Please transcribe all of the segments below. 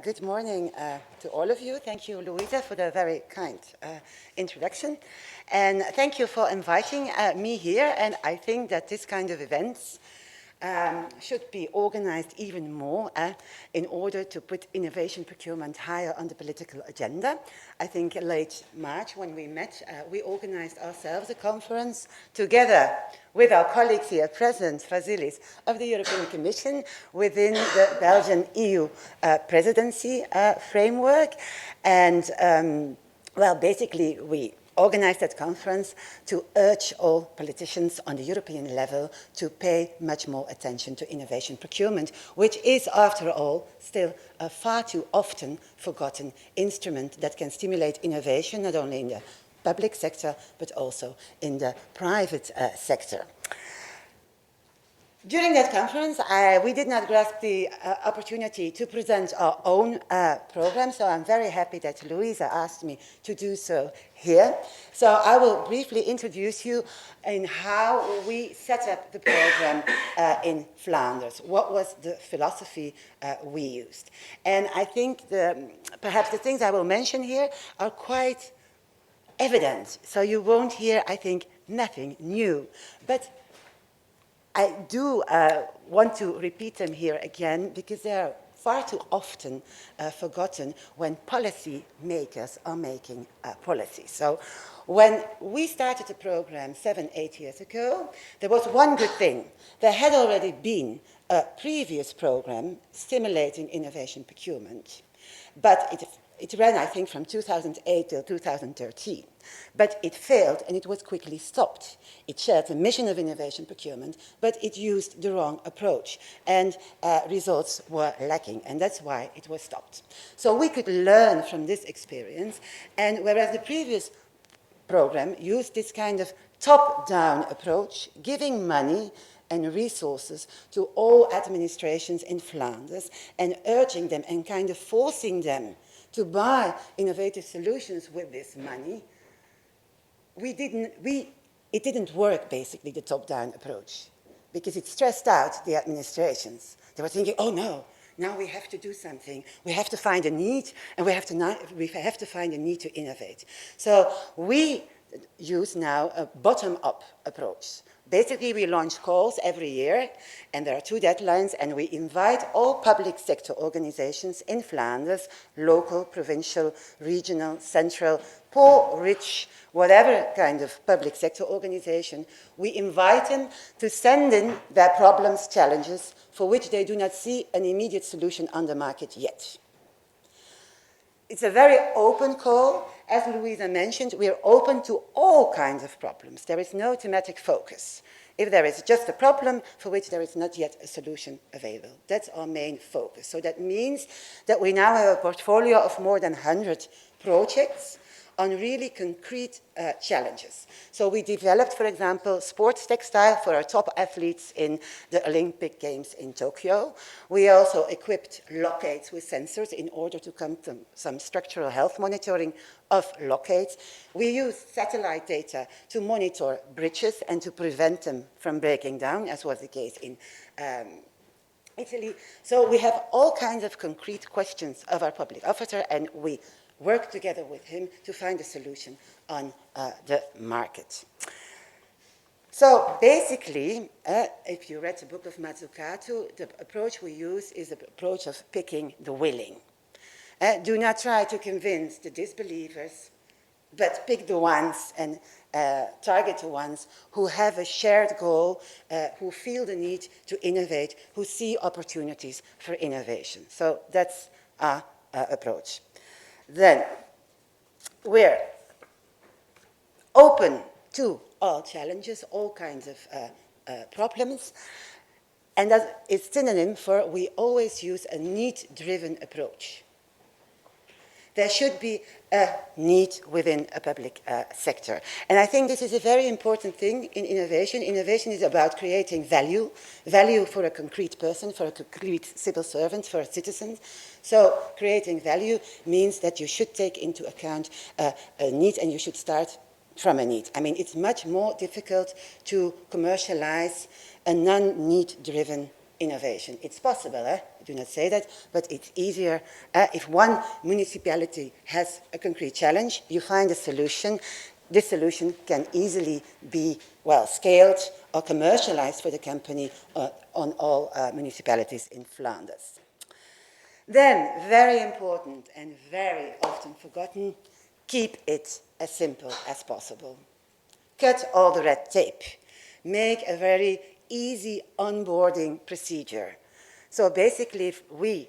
Good morning to all of you. Thank you, Louisa, for the very kind introduction. And thank you for inviting me here. And I think that this kind of events should be organized even more in order to put innovation procurement higher on the political agenda. I think late March when we met, we organized ourselves a conference together with our colleagues here present, Vasilis, of the European Commission within the Belgian EU presidency framework. And well, basically we organized that conference to urge all politicians on the European level to pay much more attention to innovation procurement, which is, after all, still a far too often forgotten instrument that can stimulate innovation, not only in the public sector, but also in the private sector. During that conference, we did not grasp the opportunity to present our own program, so I'm very happy that Louisa asked me to do so here. So I will briefly introduce you in how we set up the program in Flanders. What was the philosophy we used? And I think perhaps the things I will mention here are quite evident, so you won't hear, I think, nothing new. But I do want to repeat them here again because they are far too often forgotten when policy makers are making policy. So when we started the program 7-8 years ago, there was one good thing. There had already been a previous program stimulating innovation procurement, but it ran, I think, from 2008 till 2013. But it failed and it was quickly stopped. It shared the mission of innovation procurement, but it used the wrong approach and results were lacking, and that's why it was stopped. So we could learn from this experience, and whereas the previous program used this kind of top-down approach, giving money and resources to all administrations in Flanders and urging them and kind of forcing them to buy innovative solutions with this money, it didn't work, basically, the top-down approach, because it stressed out the administrations. They were thinking, oh no, now we have to do something. We have to find a need, and we have to find a need to innovate. So we use now a bottom-up approach. Basically, we launch calls every year, and there are 2 deadlines, and we invite all public sector organizations in Flanders, local, provincial, regional, central, poor, rich, whatever kind of public sector organization, we invite them to send in their problems, challenges, for which they do not see an immediate solution on the market yet. It's a very open call. As Louisa mentioned, we are open to all kinds of problems. There is no thematic focus. If there is just a problem for which there is not yet a solution available, that's our main focus. So that means that we now have a portfolio of more than 100 projects on really concrete challenges. So we developed, for example, sports textile for our top athletes in the Olympic Games in Tokyo. We also equipped lockades with sensors in order to come to some structural health monitoring of lockades. We use satellite data to monitor bridges and to prevent them from breaking down, as was the case in Italy. So we have all kinds of concrete questions of our public officer, and we work together with him to find a solution on the market. So basically, if you read the book of Mazzucato, the approach we use is the approach of picking the willing. Do not try to convince the disbelievers, but pick the ones and target the ones who have a shared goal, who feel the need to innovate, who see opportunities for innovation. So that's our approach. Then we're open to all challenges, all kinds of problems, and that is synonym for we always use a need-driven approach. There should be a need within a public sector. And I think this is a very important thing in innovation. Innovation is about creating value, value for a concrete person, for a concrete civil servant, for a citizen. So creating value means that you should take into account a need, and you should start from a need. I mean, it's much more difficult to commercialize a non-need-driven innovation. It's possible, I do not say that, but it's easier. If one municipality has a concrete challenge, you find a solution. This solution can easily be, well, scaled or commercialized for the company on all municipalities in Flanders. Then, very important and very often forgotten, keep it as simple as possible. Cut all the red tape. Make a very easy onboarding procedure. So basically, if we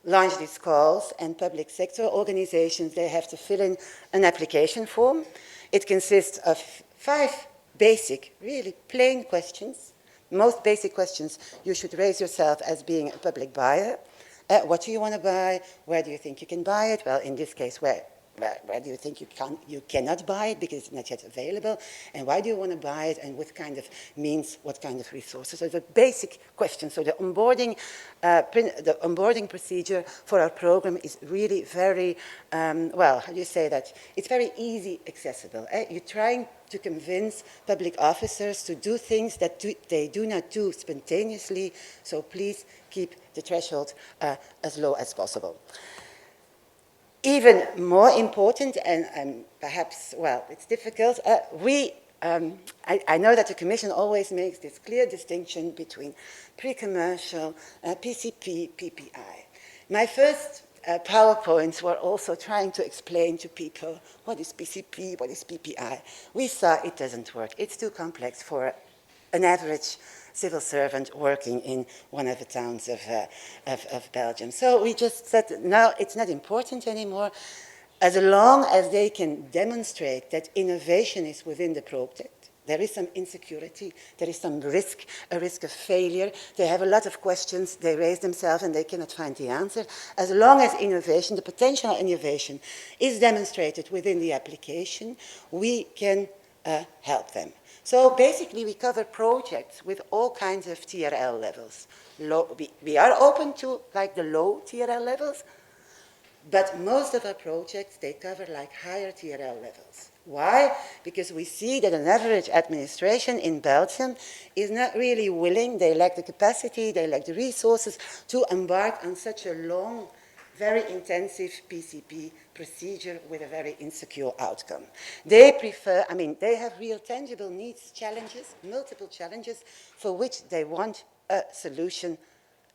launch these calls and public sector organizations, they have to fill in an application form. It consists of 5 basic, really plain questions. Most basic questions you should raise yourself as being a public buyer. What do you want to buy? Where do you think you can buy it? Well, in this case, where do you think you cannot buy it because it's not yet available? And why do you want to buy it? And what kind of means, what kind of resources? So the basic questions. So the onboarding procedure for our program is really very, well, how do you say that? It's very easy accessible. You're trying to convince public officers to do things that they do not do spontaneously. So please keep the threshold as low as possible. Even more important, and perhaps, well, it's difficult, I know that the Commission always makes this clear distinction between pre-commercial, PCP, PPI. My first PowerPoints were also trying to explain to people what is PCP, what is PPI. We saw it doesn't work. It's too complex for an average civil servant working in one of the towns of Belgium. So we just said, no, it's not important anymore. As long as they can demonstrate that innovation is within the project, there is some insecurity, there is some risk, a risk of failure. They have a lot of questions, they raise themselves and they cannot find the answer. As long as innovation, the potential innovation, is demonstrated within the application, we can help them. So basically, we cover projects with all kinds of TRL levels. We are open to like the low TRL levels, but most of our projects, they cover like higher TRL levels. Why? Because we see that an average administration in Belgium is not really willing, they lack the capacity, they lack the resources to embark on such a long, very intensive PCP procedure with a very insecure outcome. They prefer, I mean, they have real tangible needs, challenges, multiple challenges, for which they want a solution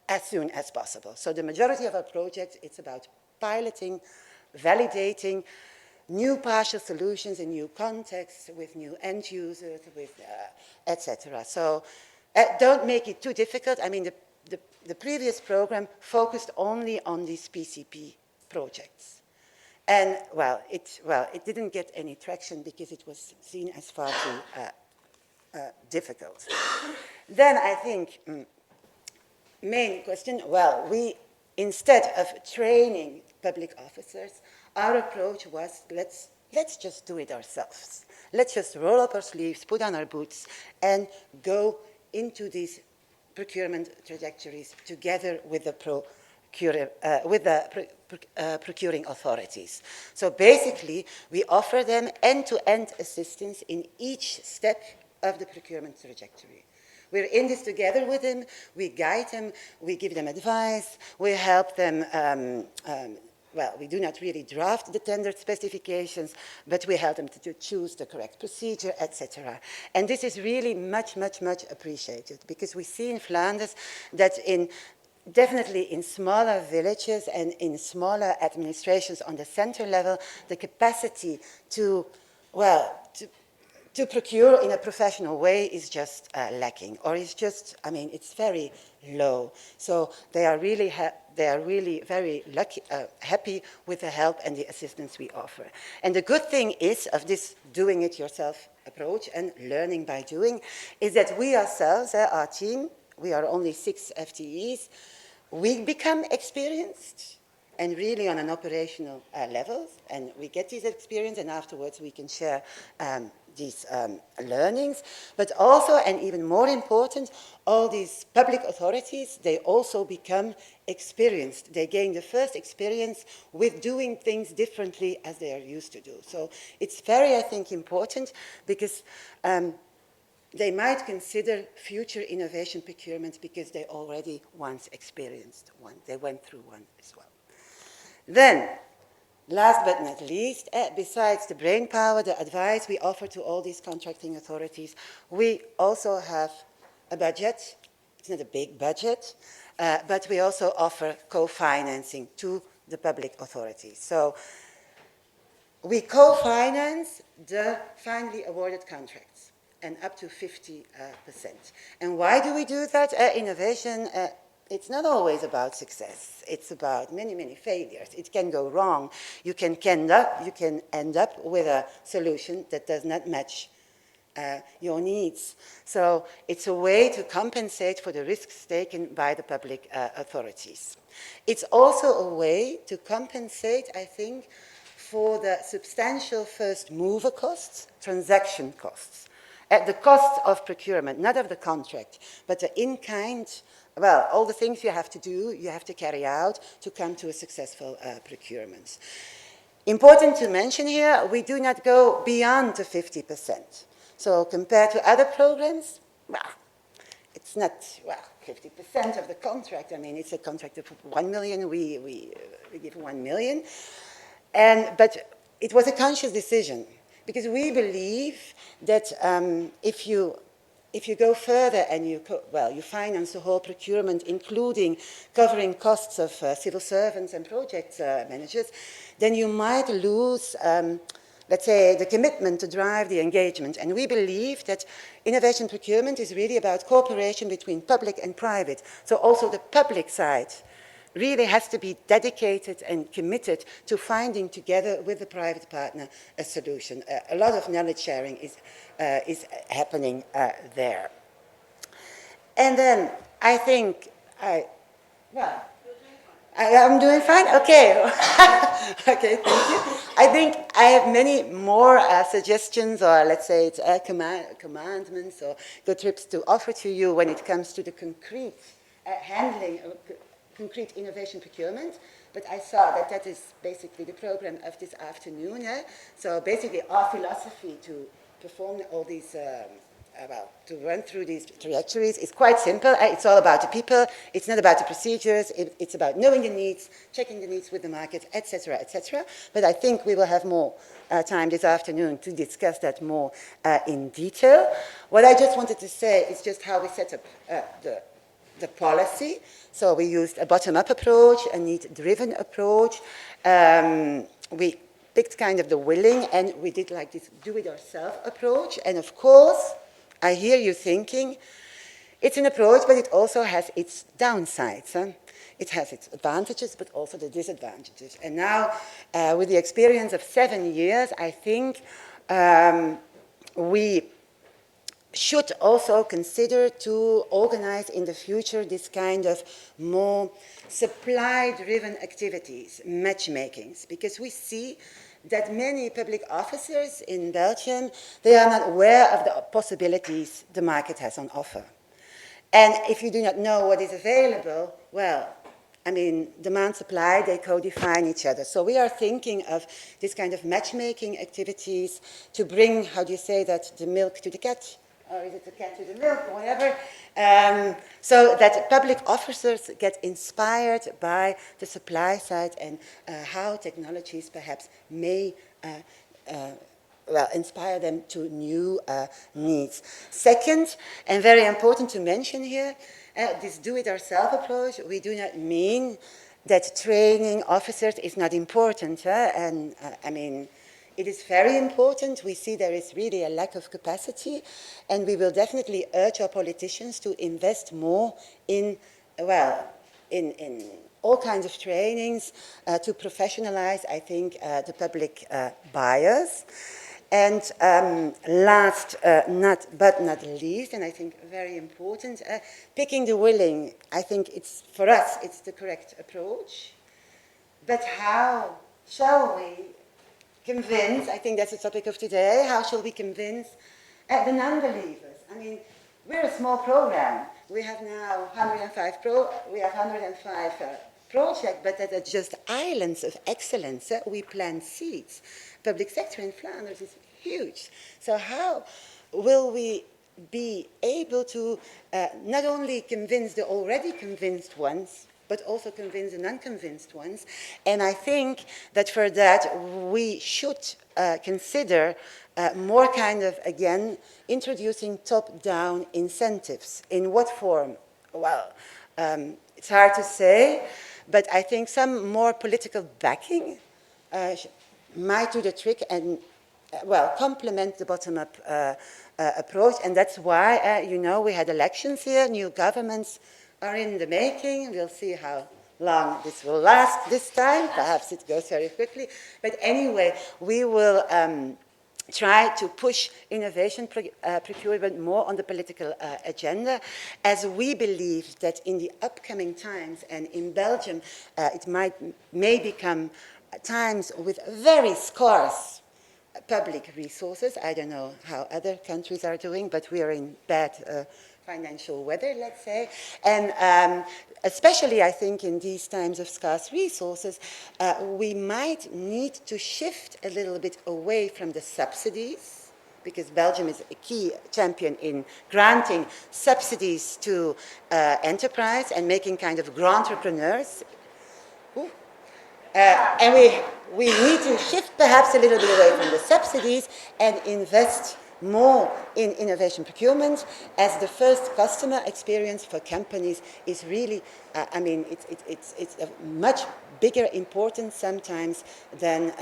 as soon as possible. So the majority of our projects, it's about piloting, validating new partial solutions in new contexts, with new end users, with etc. So don't make it too difficult. I mean, the previous program focused only on these PCP projects. And, well, it didn't get any traction because it was seen as far too difficult. Then I think, main question, well, instead of training public officers, our approach was, let's just do it ourselves. Let's just roll up our sleeves, put on our boots, and go into these procurement trajectories together with the procuring authorities. So basically, we offer them end-to-end assistance in each step of the procurement trajectory. We're in this together with them, we guide them, we give them advice, we help them, well, we do not really draft the tender specifications, but we help them to choose the correct procedure, etc. And this is really much, much, much appreciated, because we see in Flanders that definitely in smaller villages and in smaller administrations on the center level, the capacity to, well, to procure in a professional way is just lacking, or is just, I mean, it's very low. So they are really very lucky, happy with the help and the assistance we offer. And the good thing is of this doing it yourself approach and learning by doing is that we ourselves, our team, we are only 6 FTEs, we become experienced and really on an operational level, and we get this experience, and afterwards we can share these learnings, but also, and even more important, all these public authorities, they also become experienced. They gain the first experience with doing things differently as they are used to do. So it's very, I think, important, because they might consider future innovation procurement because they already once experienced one. They went through one as well. Then, last but not least, besides the brain power, the advice we offer to all these contracting authorities, we also have a budget. It's not a big budget, but we also offer co-financing to the public authorities. So we co-finance the finally awarded contracts, and up to 50%. And why do we do that? Innovation, it's not always about success. It's about many, many failures. It can go wrong. You can end up with a solution that does not match your needs. So it's a way to compensate for the risks taken by the public authorities. It's also a way to compensate, I think, for the substantial first mover costs, transaction costs, at the cost of procurement, not of the contract, but the in-kind, well, all the things you have to do, you have to carry out to come to a successful procurement. Important to mention here, we do not go beyond the 50%. So compared to other programs, well, it's not, well, 50% of the contract. I mean, it's a contract of 1 million, we give 1 million. But it was a conscious decision, because we believe that if you go further and you finance the whole procurement, including covering costs of civil servants and project managers, then you might lose, let's say, the commitment to drive the engagement. And we believe that innovation procurement is really about cooperation between public and private. So also the public side really has to be dedicated and committed to finding together with the private partner a solution. A lot of knowledge sharing is happening there. And then I think I'm doing fine? Okay. Okay, thank you. I think I have many more suggestions, or let's say it's commandments or good tips to offer to you when it comes to the concrete handling of concrete innovation procurement, but I saw that that is basically the program of this afternoon. So basically our philosophy to perform all these, to run through these trajectories is quite simple. It's all about the people. It's not about the procedures. It's about knowing the needs, checking the needs with the market, etc., etc. But I think we will have more time this afternoon to discuss that more in detail. What I just wanted to say is just how we set up the policy. So we used a bottom-up approach, a need-driven approach. We picked kind of the willing, and we did like this do-it-yourself approach. And of course, I hear you thinking, it's an approach, but it also has its downsides. It has its advantages, but also the disadvantages. And now, with the experience of 7 years, I think we should also consider to organize in the future this kind of more supply-driven activities, matchmakings, because we see that many public officers in Belgium, they are not aware of the possibilities the market has on offer. And if you do not know what is available, well, I mean, demand, supply, they co-define each other. So we are thinking of this kind of matchmaking activities to bring, how do you say that, the milk to the cat? Or is it the cat to the milk, or whatever, so that public officers get inspired by the supply side and how technologies perhaps may inspire them to new needs. Second, and very important to mention here, this do-it-yourself approach, we do not mean that training officers is not important. I mean, it is very important. We see there is really a lack of capacity, and we will definitely urge our politicians to invest more in, in all kinds of trainings to professionalize, I think, the public buyers. And last but not least, and I think very important, picking the willing. I think it's, for us, it's the correct approach. But how shall we convince, I think that's the topic of today, how shall we convince the non-believers? I mean, we're a small program. We have now 105 projects, but that are just islands of excellence. We plant seeds. Public sector in Flanders is huge. So how will we be able to not only convince the already convinced ones, but also convince the unconvinced ones. And I think that for that, we should consider more kind of, again, introducing top-down incentives. In what form? Well, it's hard to say, but I think some more political backing might do the trick and, well, complement the bottom-up approach. And that's why, you know, we had elections here, new governments are in the making. We'll see how long this will last this time. Perhaps it goes very quickly. But anyway, we will try to push innovation procurement more on the political agenda, as we believe that in the upcoming times, and in Belgium, it may become times with very scarce public resources. I don't know how other countries are doing, but we are in bad financial weather, let's say. And especially, I think, in these times of scarce resources, we might need to shift a little bit away from the subsidies, because Belgium is a key champion in granting subsidies to enterprise and making kind of grand entrepreneurs. And we need to shift perhaps a little bit away from the subsidies and invest more in innovation procurement, as the first customer experience for companies is really, I mean, it's a much bigger importance sometimes than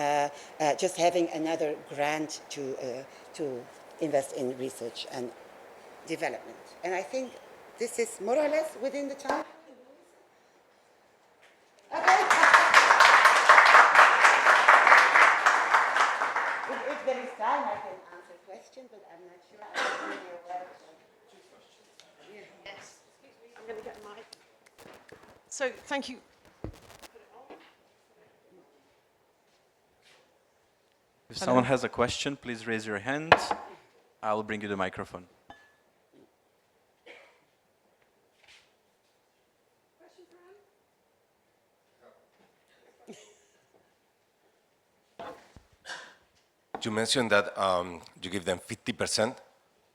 just having another grant to invest in research and development. And I think this is more or less within the time. Okay. If there is time, I can answer questions, but I'm not sure. I'm really aware of them. Yes. I'm going to get a mic. So, thank you. If someone has a question, please raise your hand. I'll bring you the microphone. You mentioned that you give them 50%.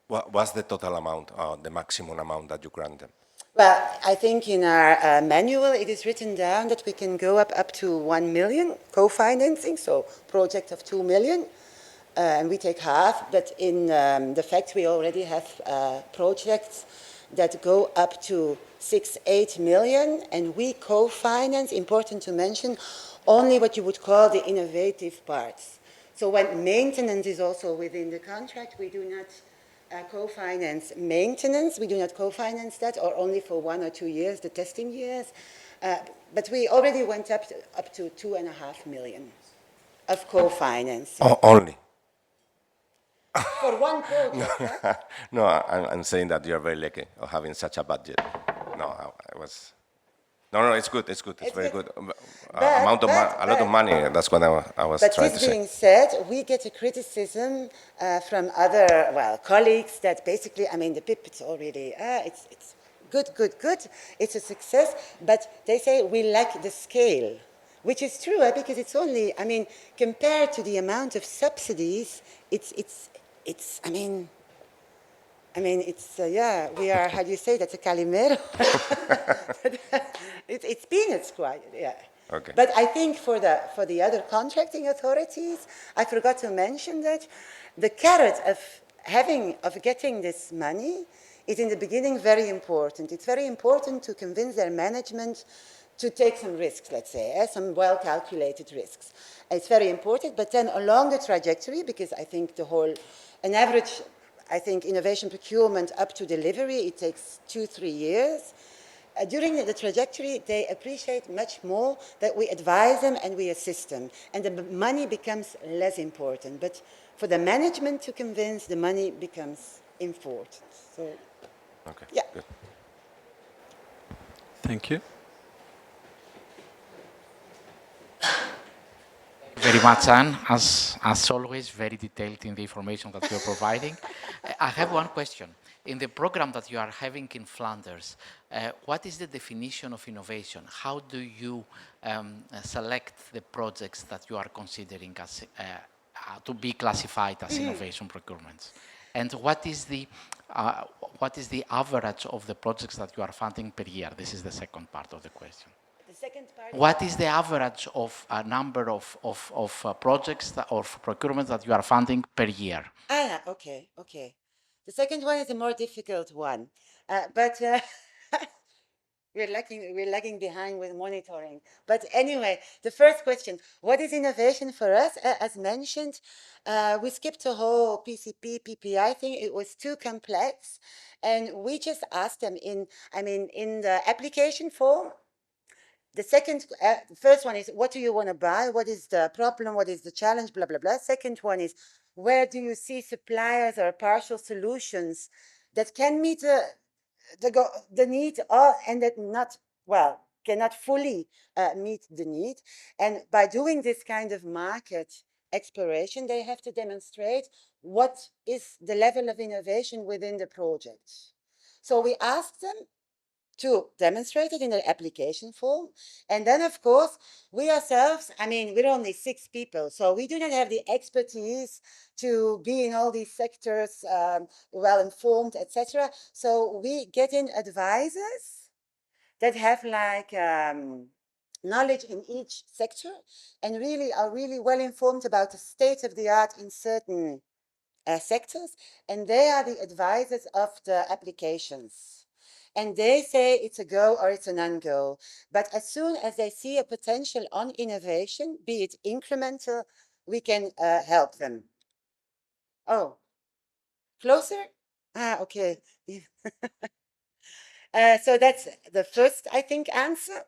What's the total amount, the maximum amount that you grant them? Well, I think in our manual it is written down that we can go up to 1 million co-financing, so project of 2 million, and we take half. But in the fact we already have projects that go up to 6-8 million, and we co-finance, important to mention, only what you would call the innovative parts. So when maintenance is also within the contract, we do not co-finance maintenance. We do not co-finance that, or only for 1 or 2 years, the testing years. But we already went up to 2.5 million of co-finance. Oh, only? For one project, huh? No, I'm saying that you're very lucky of having such a budget. No, I was... No, it's good, it's good, it's very good. A lot of money, that's what I was trying to say. But this being said, we get a criticism from other, well, colleagues that basically, I mean, the PIP, it's already, it's good, it's a success, but they say we lack the scale, which is true, because it's only, I mean, compared to the amount of subsidies, it's yeah, we are, how do you say, that's a calimero. It's peanuts, quite, yeah. Okay. But I think for the other contracting authorities, I forgot to mention that the carrot of getting this money is in the beginning very important. It's very important to convince their management to take some risks, let's say, some well-calculated risks. It's very important, but then along the trajectory, because I think an average, I think innovation procurement up to delivery, it takes 2-3 years. During the trajectory, they appreciate much more that we advise them and we assist them. And the money becomes less important. But for the management to convince, the money becomes important. So, okay, yeah. Good. Thank you. Very much, Anne. As always, very detailed in the information that you're providing. I have one question. In the program that you are having in Flanders, what is the definition of innovation? How do you select the projects that you are considering as, to be classified as innovation procurements? And what is the average of the projects that you are funding per year? This is the second part of the question. The second part. What is the average of a number of projects or procurement that you are funding per year? Okay. The second one is a more difficult one, but we're lagging behind with monitoring. But anyway, the first question: what is innovation for us? As mentioned, we skipped the whole PCP, PPI thing. It was too complex, and we just asked them in the application form. The first one is, what do you want to buy? What is the problem? What is the challenge? Blah, blah, blah. Second one is, where do you see suppliers or partial solutions that can meet the need and that cannot fully meet the need? And by doing this kind of market exploration, they have to demonstrate what is the level of innovation within the project. So we asked them to demonstrate it in the application form. And then, of course, we ourselves, we're only 6 people, so we do not have the expertise to be in all these sectors, well-informed, etc. So we get in advisors that have knowledge in each sector and are really well-informed about the state of the art in certain sectors. And they are the advisors of the applications. And they say it's a go or it's a non-go. But as soon as they see a potential on innovation, be it incremental, we can help them. Oh, closer? Okay. So that's the first, I think, answer.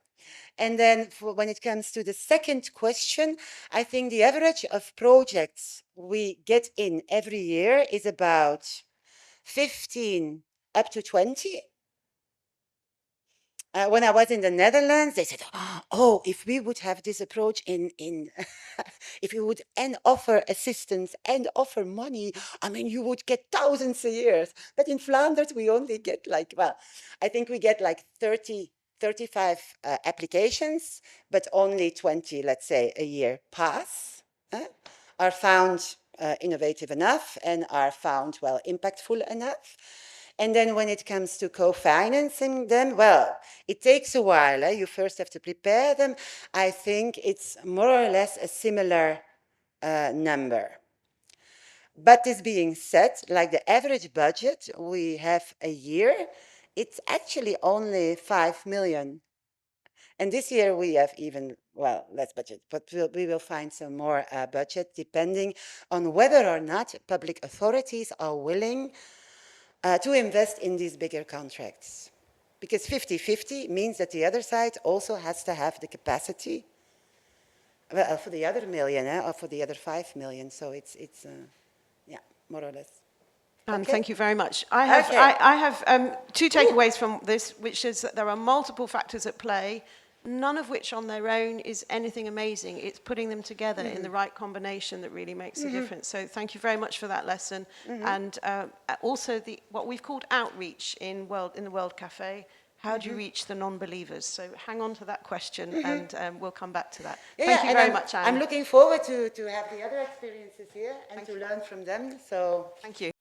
And then when it comes to the second question, I think the average of projects we get in every year is about 15 up to 20. When I was in the Netherlands, they said, oh, if we would have this approach if you would offer assistance and offer money, you would get thousands a year. But in Flanders, we only get I think we get 30, 35 applications, but only 20, let's say, a year pass, are found innovative enough and are found, impactful enough. And then when it comes to co-financing them, it takes a while. You first have to prepare them. I think it's more or less a similar number. But this being said, the average budget we have a year, it's actually only 5 million. And this year we have even, less budget, but we will find some more budget depending on whether or not public authorities are willing to invest in these bigger contracts. Because 50-50 means that the other side also has to have the capacity for the other million or for the other 5 million. So it's more or less. Okay. Thank you very much. I have 2 takeaways from this, which is that there are multiple factors at play, none of which on their own is anything amazing. It's putting them together in the right combination that really makes a difference. So thank you very much for that lesson. And also what we've called outreach in the World Cafe. How do you reach the non-believers? So hang on to that question and we'll come back to that. Thank you very much, Anne. I'm looking forward to have the other experiences here and to learn from them. So thank you.